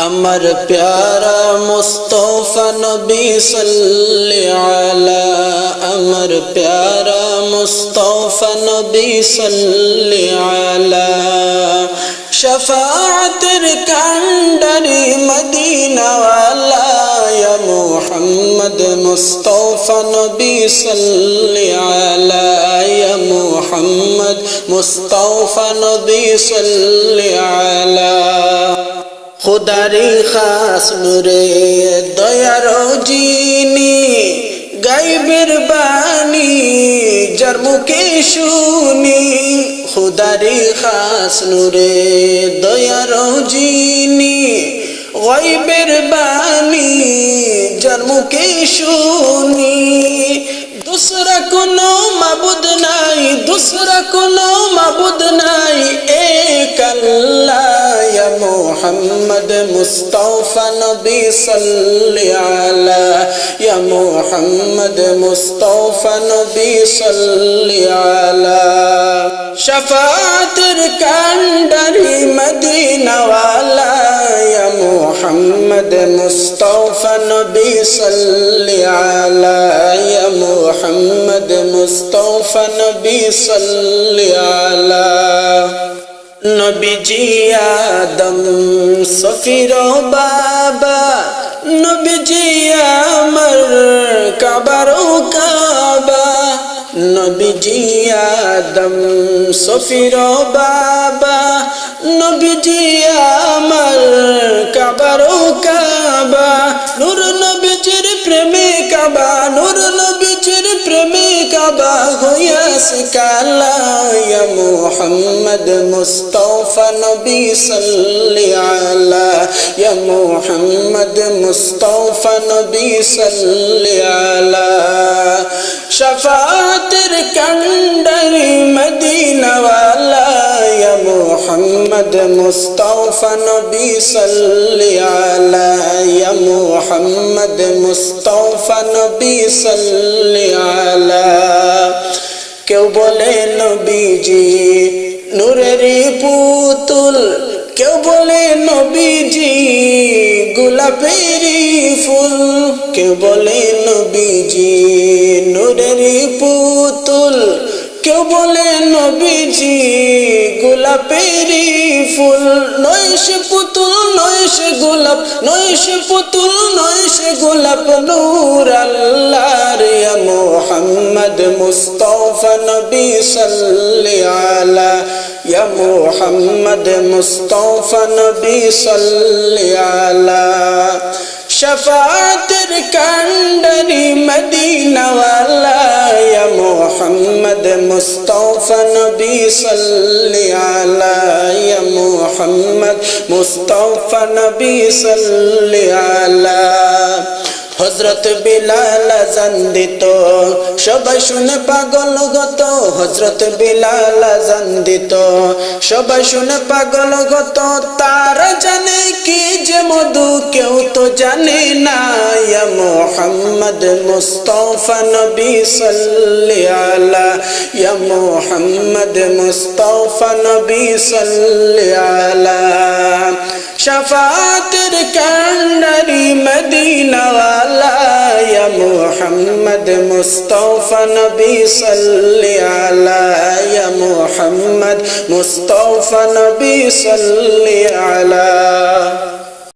আমার প্যারা মুস্তাফা নবী সাল্লি আলা, আমার প্যারা মুস্তাফা নবী সাল্লি আলা। শফাআতের কান্ডারি মদিনা ওয়ালা, ইয়া মুহাম্মদ মুস্তাফা নবী সাল্লি আলা, ইয়া মুহাম্মদ মুস্তাফা নবী সাল্লি আলা। খুদারি খাস নূরে দয়ার জিনি, গাইবের বাণী যার মুখে শুনি। খুদারি খাস নূরে দয়ার জিনি, গাইবের বাণী যার মুখে শুনি। दूसरा कोनो माबूद नहीं, दूसरा कोनो माबूद नहीं, एक अल्लाह। या मोहम्मद मुस्तफा नबी सल्ली अला, या मोहम्मद मुस्तफा नबी सल्ली अला। शफाअतेर कांडारी मदीना वाला, या मोहम्मद मुस्तफा नबी सल्ली अला, या मोहम्मद मुस्तफा नबी सल्ली अला। नबीजी आदम सफीर बाबा, नबीजी अमर काबारो काबा। नबीजी आदम सफीर बाबा, नबीजी अमर काबारो काबा। नूर नबीजिर प्रेमे काबा, नूर नबीजिर प्रेमे काबा होयासे काला। या मुहम्मद मुस्तफा नबी सल्ली अला, या मुहम्मद मुस्तफा नबी सल्ली अला। शफाअतेर कांडारी मदीना वाला, या मुहम्मद मुस्तफा नबी सल्ली अला, या मुहम्मद मुस्तफा नबी सल्ली अला। কেউ বলে নবীজি নূরেরই পুতুল, কেউ বলে নবীজি গোলাপেরই ফুল। কেউ বলে নবীজি নূরেরই পুতুল, কেউ বলে নবীজি গোলাপেরই ফুল। নয় সে পুতুল নয় সে গোলাপ, নয় সে পুতুল নয় সে গোলাপ, নূর আল্লাহর। ইয়া মুহাম্মদ মুস্তফা নবী সাল্লি আলা, ইয়া মুহাম্মদ মুস্তফা নবী সাল্লি আলা। शफाअतेर कांडारी मदीना वाला, या मुहम्मद मुस्तफा नबी सल्ली अला, या मुहम्मद मुस्तफा नबी सल्ली अला। হযরত বিলাল আযান দিত, সবাই শুনে পাগল গত। হযরত বিলাল আযান দিত, সবাই শুনে পাগল গত। তারা জানে কি যে মধু, কেউ তো জানে না। ইয়া মুহাম্মদ মুস্তফা নবী সাল্লি আলা, ইয়া মুহাম্মদ মুস্তফা নবী সাল্লি আলা। শফাअतेर कांडारी मदीना वाला, या मुहम्मद मुस्तफा नबी सल्ली अला, या मुहम्मद मुस्तफा नबी सल्ली अला।